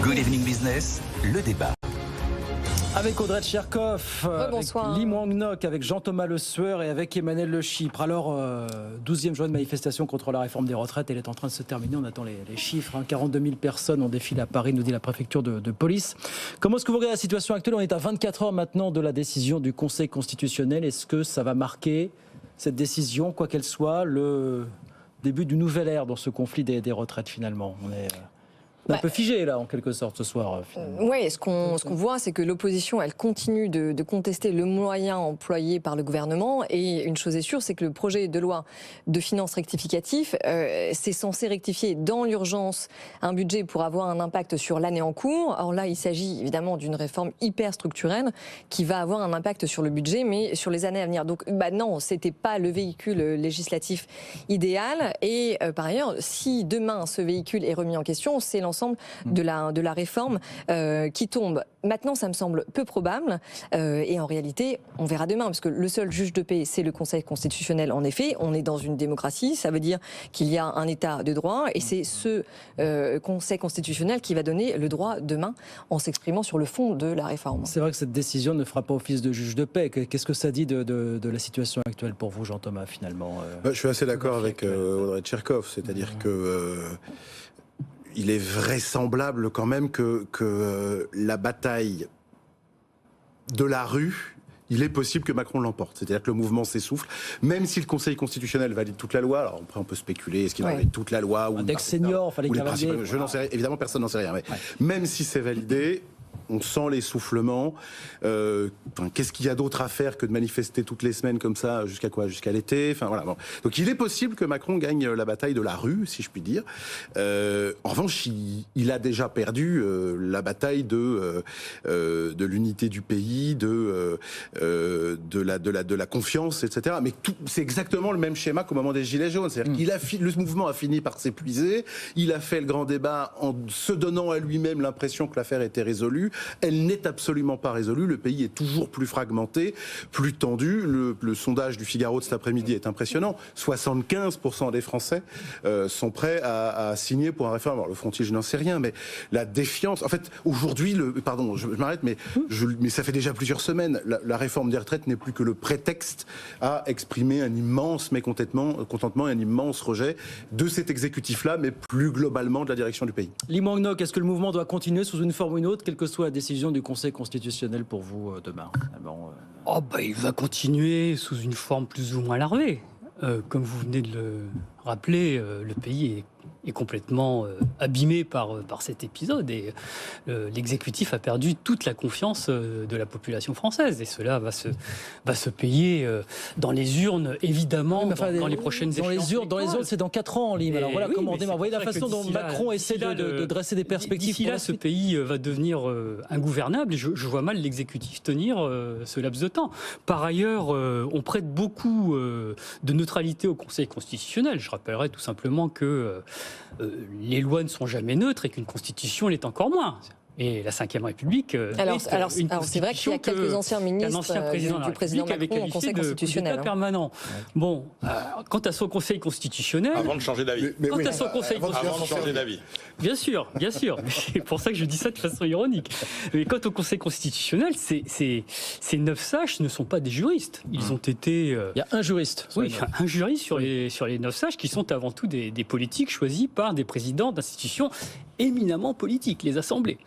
Good Evening Business, le débat. Avec Audrey Tcherkov, avec Lee Mwang-nok, avec Jean-Thomas Le Sueur et avec Emmanuel Le Chypre. Alors, 12e journée de manifestation contre la réforme des retraites, elle est en train de se terminer, on attend les chiffres. 42 000 personnes ont défilé à Paris, nous dit la préfecture de police. Comment est-ce que vous regardez la situation actuelle? On est à 24 heures maintenant de la décision du Conseil constitutionnel. Est-ce que ça va marquer, cette décision, quoi qu'elle soit, le début d'une nouvelle ère dans ce conflit des retraites finalement? On est un peu figé là en quelque sorte ce soir. Oui, ce qu'on voit, c'est que l'opposition, elle continue de contester le moyen employé par le gouvernement. Et une chose est sûre, c'est que le projet de loi de finances rectificatif, c'est censé rectifier dans l'urgence un budget pour avoir un impact sur l'année en cours. Or là, il s'agit évidemment d'une réforme hyper structurelle qui va avoir un impact sur le budget, mais sur les années à venir. Donc non, c'était pas le véhicule législatif idéal. Et par ailleurs, si demain ce véhicule est remis en question, c'est l'ensemble de la réforme qui tombe. Maintenant, ça me semble peu probable et en réalité, on verra demain, parce que le seul juge de paix, c'est le Conseil constitutionnel. En effet, on est dans une démocratie, ça veut dire qu'il y a un état de droit et c'est ce Conseil constitutionnel qui va donner le droit demain en s'exprimant sur le fond de la réforme. C'est vrai que cette décision ne fera pas office de juge de paix. Qu'est-ce que ça dit de la situation actuelle pour vous, Jean-Thomas, finalement? Je suis assez d'accord avec Audrey Tcherkov, c'est-à-dire que il est vraisemblable quand même que la bataille de la rue, il est possible que Macron l'emporte. C'est-à-dire que le mouvement s'essouffle, même si le Conseil constitutionnel valide toute la loi. Alors après, on peut spéculer, est-ce qu'il valide toute la loi ou index senior, fallait qu'il valide. Je n'en sais rien. Évidemment, personne n'en sait rien. Mais même si c'est validé, on sent l'essoufflement. Qu'est-ce qu'il y a d'autre à faire que de manifester toutes les semaines comme ça, jusqu'à quoi? Jusqu'à l'été. Enfin voilà. Bon. Donc il est possible que Macron gagne la bataille de la rue, si je puis dire. En revanche, il a déjà perdu la bataille de l'unité du pays, de la confiance, etc. Mais c'est exactement le même schéma qu'au moment des Gilets jaunes. C'est-à-dire le mouvement a fini par s'épuiser. Il a fait le grand débat en se donnant à lui-même l'impression que l'affaire était résolue. Elle n'est absolument pas résolue. Le pays est toujours plus fragmenté, plus tendu. Le sondage du Figaro de cet après-midi est impressionnant. 75% des Français sont prêts à signer pour un référendum. Alors le frontier, je n'en sais rien, mais la défiance... En fait, aujourd'hui, pardon, je m'arrête, mais ça fait déjà plusieurs semaines, la réforme des retraites n'est plus que le prétexte à exprimer un immense mécontentement et un immense rejet de cet exécutif-là, mais plus globalement de la direction du pays. Lee Mwang-nok, est-ce que le mouvement doit continuer sous une forme ou une autre, quelle que soit la décision du Conseil constitutionnel pour vous demain? Il va continuer sous une forme plus ou moins larvée. Comme vous venez de le rappeler, le pays est complètement abîmé par cet épisode et l'exécutif a perdu toute la confiance de la population française et cela va se payer dans les urnes évidemment dans les prochaines échéances. Dans les urnes, c'est dans 4 ans, Lim. Alors voilà comment on démarre. Vous voyez la façon dont Macron essaie de dresser des perspectives. D'ici là, ce pays va devenir ingouvernable et je vois mal l'exécutif tenir ce laps de temps. Par ailleurs, on prête beaucoup de neutralité au Conseil constitutionnel. Je rappellerai tout simplement que les lois ne sont jamais neutres et qu'une constitution l'est encore moins. Et la Ve République alors c'est vrai qu'il y a quelques anciens ministres du président Macron au Conseil constitutionnel. Permanent. Bon, quant à son Conseil constitutionnel... Avant de changer d'avis. Avant de changer d'avis. Bien sûr. C'est pour ça que je dis ça de façon ironique. Mais quant au Conseil constitutionnel, ces 9 sages ne sont pas des juristes. Ils ont été... Il y a un juriste. Oui, un juriste sur les 9 sages qui sont avant tout des politiques choisis par des présidents d'institutions éminemment politiques, les assemblées.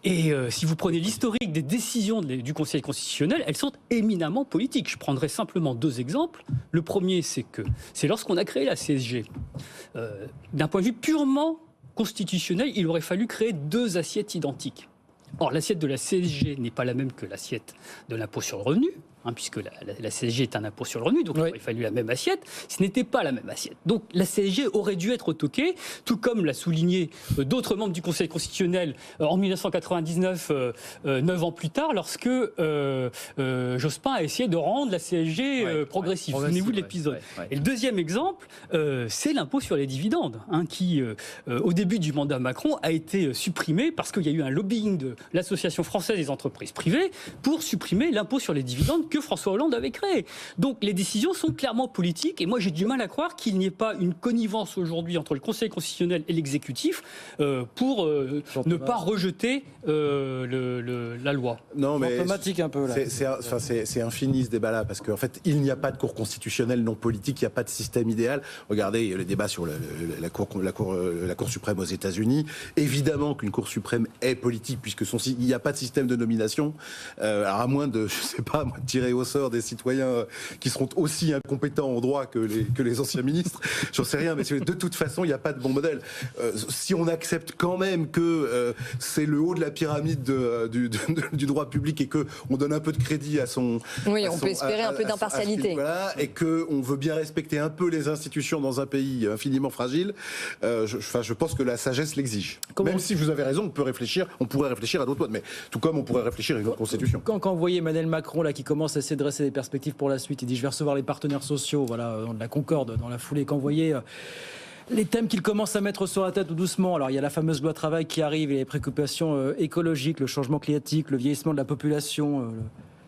Et si vous prenez l'historique des décisions du Conseil constitutionnel, elles sont éminemment politiques. Je prendrai simplement 2 exemples. Le premier, c'est lorsqu'on a créé la CSG. D'un point de vue purement constitutionnel, il aurait fallu créer 2 assiettes identiques. Or, l'assiette de la CSG n'est pas la même que l'assiette de l'impôt sur le revenu. Puisque la CSG est un impôt sur le revenu, donc il aurait fallu la même assiette. Ce n'était pas la même assiette. Donc la CSG aurait dû être toquée, tout comme l'a souligné d'autres membres du Conseil constitutionnel en 1999, 9 ans plus tard, lorsque Jospin a essayé de rendre la CSG progressive. Souvenez-vous de l'épisode. Et le deuxième exemple, c'est l'impôt sur les dividendes, qui, au début du mandat Macron, a été supprimé parce qu'il y a eu un lobbying de l'Association française des entreprises privées pour supprimer l'impôt sur les dividendes que que François Hollande avait créé. Donc les décisions sont clairement politiques et moi j'ai du mal à croire qu'il n'y ait pas une connivence aujourd'hui entre le Conseil constitutionnel et l'exécutif pour ne pas rejeter la loi. Non, mais automatique un peu là. C'est infini ce débat-là parce qu'en fait il n'y a pas de cour constitutionnelle non politique, il n'y a pas de système idéal. Regardez les débats sur la Cour suprême aux États-Unis. Évidemment qu'une Cour suprême est politique puisque il n'y a pas de système de nomination. Alors à moins de, je sais pas, de tirer au sort des citoyens qui seront aussi incompétents en droit que les anciens ministres. J'en sais rien, mais de toute façon, il n'y a pas de bon modèle. Si on accepte quand même que c'est le haut de la pyramide du droit public et que on donne un peu de crédit à son... Oui, on peut espérer un peu d'impartialité. Voilà, et qu'on veut bien respecter un peu les institutions dans un pays infiniment fragile, je pense que la sagesse l'exige. Même si vous avez raison, on pourrait réfléchir à d'autres modes, mais tout comme on pourrait réfléchir à une autre constitution. Quand vous voyez Emmanuel Macron là, qui commence à essayer de dresser des perspectives pour la suite, il dit je vais recevoir les partenaires sociaux, voilà, de la Concorde dans la foulée, quand vous voyez... les thèmes qu'il commence à mettre sur la tête tout doucement. Alors il y a la fameuse loi travail qui arrive, et les préoccupations écologiques, le changement climatique, le vieillissement de la population,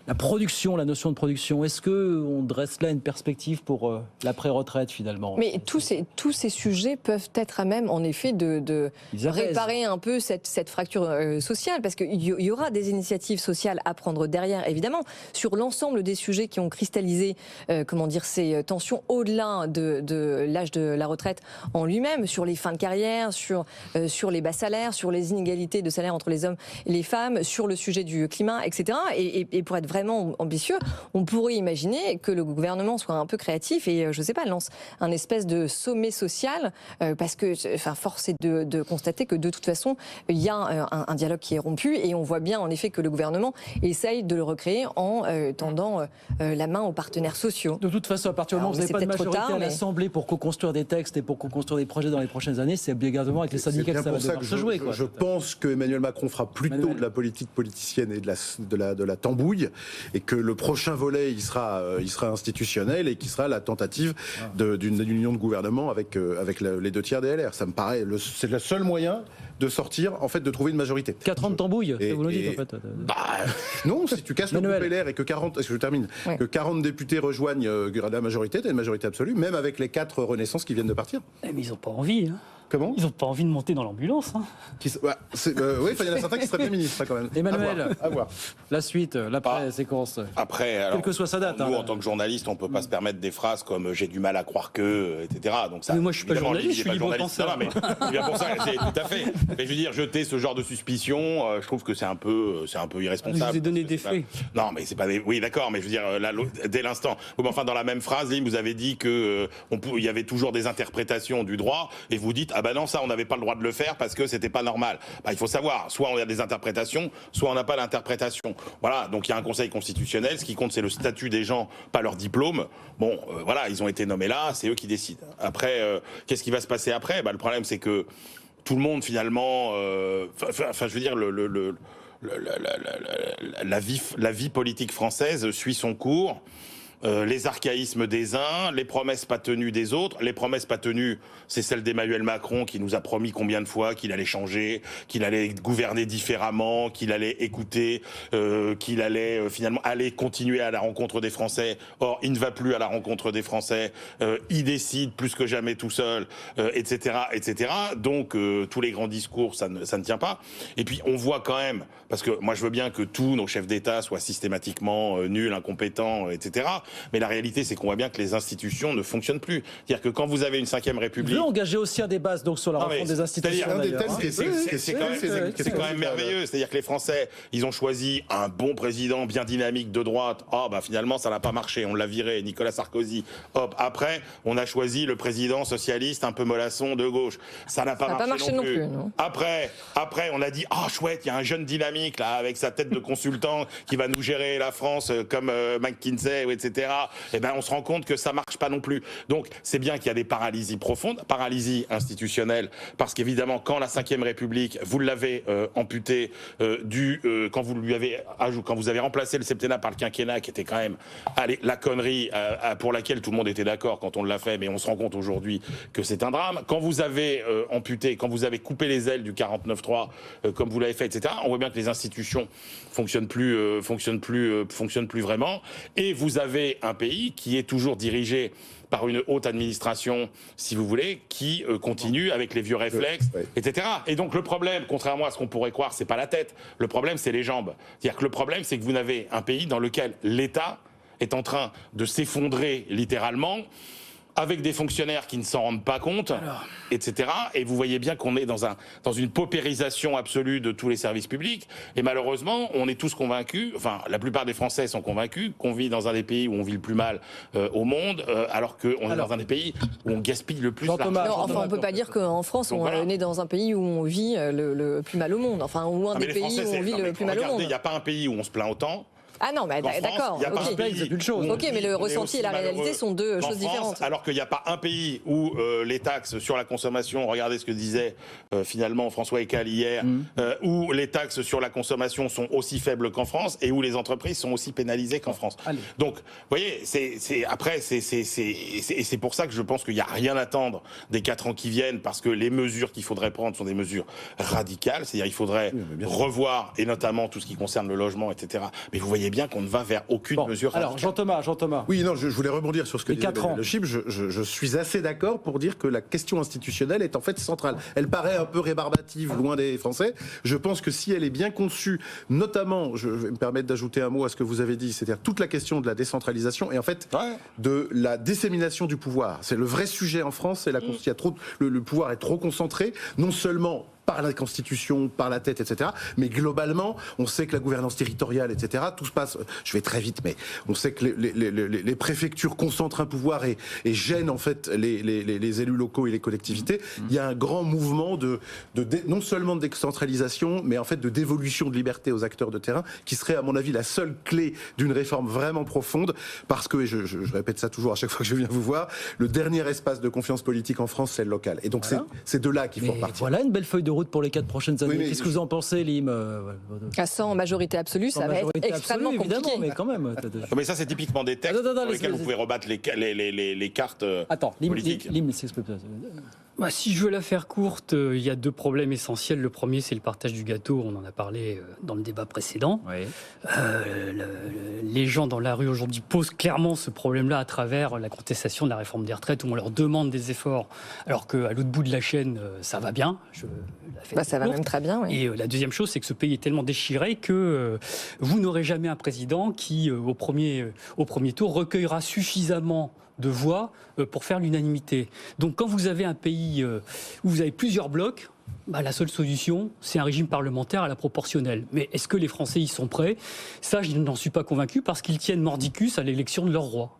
la production, la notion de production. Est-ce qu'on dresse là une perspective pour l'après-retraite finalement ? Mais tous ces sujets peuvent être à même en effet de réparer un peu cette fracture sociale, parce qu'il y aura des initiatives sociales à prendre derrière, évidemment, sur l'ensemble des sujets qui ont cristallisé ces tensions au-delà de l'âge de la retraite en lui-même, sur les fins de carrière, sur les bas salaires, sur les inégalités de salaire entre les hommes et les femmes, sur le sujet du climat, etc. Et pour être vraiment ambitieux, on pourrait imaginer que le gouvernement soit un peu créatif et, je sais pas, lance un espèce de sommet social, parce que, force est de constater que de toute façon, il y a un dialogue qui est rompu, et on voit bien en effet que le gouvernement essaye de le recréer en tendant la main aux partenaires sociaux. De toute façon, à partir du moment où vous n'avez pas de majorité à l'Assemblée pour co-construire des textes et pour co-construire des projets dans les prochaines années, c'est obligatoirement avec les syndicats que ça va devoir se jouer. Je pense que Emmanuel Macron fera plutôt de la politique politicienne et de la tambouille, et que le prochain volet il sera institutionnel, et qui sera la tentative d'une union de gouvernement avec les 2 tiers des LR. Ça me paraît c'est le seul moyen de sortir, en fait, de trouver une majorité. 4 ans de tambouille, vous le dites en fait. Non, si tu casses le groupe LR et que 40 députés rejoignent la majorité, t'as une majorité absolue, même avec les 4 Renaissance qui viennent de partir. Mais ils n'ont pas envie. Hein. Comment ? Ils n'ont pas envie de monter dans l'ambulance. Hein. Oui, il y en a certains qui seraient féministes, quand même. Emmanuel, à voir. La suite, l'après-séquence. Après, quelle que soit sa date. Nous, en tant que journaliste, on ne peut pas se permettre des phrases comme « j'ai du mal à croire que », etc. Donc ça, mais moi, je ne suis pas journaliste, je suis libre penseur. Mais c'est bien pour ça, tout à fait. Mais je veux dire, jeter ce genre de suspicion, je trouve que c'est un peu irresponsable. Je vous ai donné des faits. Non, mais c'est pas des... Oui, d'accord, mais je veux dire, là, dès l'instant. Enfin, dans la même phrase, vous avez dit qu'il y avait toujours des interprétations du droit, et vous dites « ah ben non, ça, on n'avait pas le droit de le faire parce que c'était pas normal ». Il faut savoir, soit on a des interprétations, soit on n'a pas l'interprétation. Voilà, donc il y a un Conseil constitutionnel, ce qui compte c'est le statut des gens, pas leur diplôme. Bon, voilà, ils ont été nommés là, c'est eux qui décident. Après, qu'est-ce qui va se passer après ? Le problème c'est que tout le monde finalement, je veux dire, la vie politique française suit son cours. Les archaïsmes des uns, les promesses pas tenues des autres. Les promesses pas tenues, c'est celle d'Emmanuel Macron qui nous a promis combien de fois qu'il allait changer, qu'il allait gouverner différemment, qu'il allait écouter, qu'il allait finalement aller continuer à la rencontre des Français. Or, il ne va plus à la rencontre des Français. Il décide plus que jamais tout seul, etc., etc. Donc, tous les grands discours, ça ne tient pas. Et puis, on voit quand même, parce que moi, je veux bien que tous nos chefs d'État soient systématiquement nuls, incompétents, etc. Mais la réalité, c'est qu'on voit bien que les institutions ne fonctionnent plus. C'est-à-dire que quand vous avez une 5e République... Vous engager aussi un débat donc, sur la réforme des institutions. C'est quand même merveilleux. C'est-à-dire que les Français, ils ont choisi un bon président bien dynamique de droite. Finalement, ça n'a pas marché. On l'a viré, Nicolas Sarkozy. Hop, après, on a choisi le président socialiste un peu mollasson de gauche. Ça n'a pas marché non plus. Non. Après, on a dit, chouette, il y a un jeune dynamique là, avec sa tête de consultant qui va nous gérer la France comme McKinsey, etc. etc., eh ben, on se rend compte que ça marche pas non plus. Donc, c'est bien qu'il y a des paralysies profondes, paralysie institutionnelle, parce qu'évidemment, quand la Ve République, vous l'avez amputée quand vous avez remplacé le septennat par le quinquennat, qui était quand même la connerie pour laquelle tout le monde était d'accord quand on l'a fait, mais on se rend compte aujourd'hui que c'est un drame. Quand vous avez amputé, quand vous avez coupé les ailes du 49.3, comme vous l'avez fait, etc., on voit bien que les institutions fonctionnent plus vraiment. Et vous avez un pays qui est toujours dirigé par une haute administration, si vous voulez, qui continue avec les vieux réflexes, etc. Et donc le problème, contrairement à ce qu'on pourrait croire, c'est pas la tête. Le problème, c'est les jambes. C'est-à-dire que le problème, c'est que vous avez un pays dans lequel l'État est en train de s'effondrer littéralement, avec des fonctionnaires qui ne s'en rendent pas compte, etc. Et vous voyez bien qu'on est dans une paupérisation absolue de tous les services publics. Et malheureusement, on est tous convaincus, enfin la plupart des Français sont convaincus qu'on vit dans un des pays où on vit le plus mal au monde, alors qu'on est dans un des pays où on gaspille le plus l'argent. On ne peut pas dire qu'en France, on est dans un pays où on vit le plus mal au monde. Enfin, ou un des pays où on vit le plus mal au monde. Il n'y a pas un pays où on se plaint autant. Ah non, mais d'accord. Ok, mais le ressenti et la réalité sont deux choses différentes. Alors qu'il n'y a pas un pays où les taxes sur la consommation, regardez ce que disait finalement François Eccal hier, où les taxes sur la consommation sont aussi faibles qu'en France et où les entreprises sont aussi pénalisées qu'en France. Allez. Donc, vous voyez, c'est pour ça que je pense qu'il n'y a rien à attendre des 4 ans qui viennent, parce que les mesures qu'il faudrait prendre sont des mesures radicales, c'est-à-dire il faudrait revoir, et notamment tout ce qui concerne le logement, etc. Mais vous voyez bien qu'on ne va vers aucune mesure radicale. Alors, Jean-Thomas. Oui, non, je voulais rebondir sur ce que disait le Chip. Je suis assez d'accord pour dire que la question institutionnelle est en fait centrale. Elle paraît un peu rébarbative, loin des Français. Je pense que si elle est bien conçue, notamment, je vais me permettre d'ajouter un mot à ce que vous avez dit, c'est-à-dire toute la question de la décentralisation et en fait de la dissémination du pouvoir. C'est le vrai sujet en France. C'est le pouvoir est trop concentré, non seulement par la Constitution, par la tête, etc. Mais globalement, on sait que la gouvernance territoriale, etc., tout se passe, je vais très vite, mais on sait que les préfectures concentrent un pouvoir et gênent en fait les élus locaux et les collectivités. Il y a un grand mouvement non seulement de décentralisation, mais en fait de dévolution de liberté aux acteurs de terrain, qui serait à mon avis la seule clé d'une réforme vraiment profonde, parce que, et je répète ça toujours à chaque fois que je viens vous voir, le dernier espace de confiance politique en France, c'est le local. Et donc c'est de là qu'il faut repartir. Voilà une belle feuille de route pour les 4 prochaines années. Qu'est-ce que vous en pensez, Lim? Sans majorité absolue, ça va être extrêmement compliqué. Mais quand même. Mais ça, c'est typiquement des textes sur lesquels vous pouvez rebattre les cartes politiques. Lim, s'explique. Si je veux la faire courte, il y a 2 problèmes essentiels. Le premier, c'est le partage du gâteau. On en a parlé dans le débat précédent. Oui. Les gens dans la rue aujourd'hui posent clairement ce problème-là à travers la contestation de la réforme des retraites, où on leur demande des efforts, alors qu'à l'autre bout de la chaîne, ça va bien. Ça va même très bien. Oui. Et la deuxième chose, c'est que ce pays est tellement déchiré que vous n'aurez jamais un président qui, au premier tour, recueillera suffisamment de voix pour faire l'unanimité. Donc quand vous avez un pays où vous avez plusieurs blocs, la seule solution, c'est un régime parlementaire à la proportionnelle. Mais est-ce que les Français y sont prêts? Ça, je n'en suis pas convaincu, parce qu'ils tiennent mordicus à l'élection de leur roi,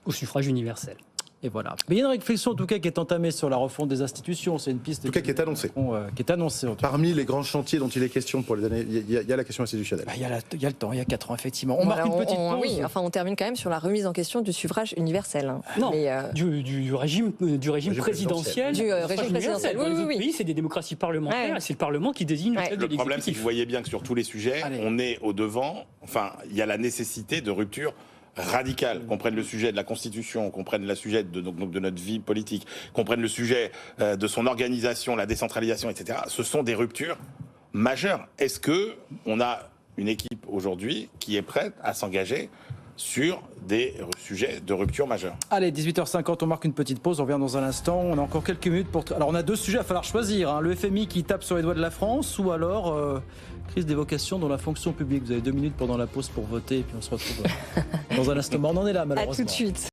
au suffrage universel. Et voilà. Mais il y a une réflexion en tout cas qui est entamée sur la refonte des institutions. C'est une piste en tout cas qui est annoncée. Qui est annoncée. Parmi les grands chantiers dont il est question pour les années, il y a la question institutionnelle. Il y a le temps, il y a 4 ans effectivement. On marque une petite pause. Oui, on termine quand même sur la remise en question du suffrage universel. Non, du régime présidentiel. Du régime présidentiel. Oui, c'est des démocraties parlementaires. C'est le Parlement qui désigne le chef de l'exécutif. Le problème, c'est que vous voyez bien que sur tous les sujets, on est au devant. Enfin, il y a la nécessité de rupture radicale, qu'on prenne le sujet de la Constitution, qu'on prenne le sujet de notre vie politique, qu'on prenne le sujet de son organisation, la décentralisation, etc. Ce sont des ruptures majeures. Est-ce que on a une équipe aujourd'hui qui est prête à s'engager sur des sujets de rupture majeure? Allez, 18h50, on marque une petite pause, on revient dans un instant. On a encore quelques minutes pour... Alors on a 2 sujets, il va falloir choisir. Le FMI qui tape sur les doigts de la France, ou alors crise des vocations dans la fonction publique. Vous avez 2 minutes pendant la pause pour voter, et puis on se retrouve dans un instant. On en est là, malheureusement. À tout de suite.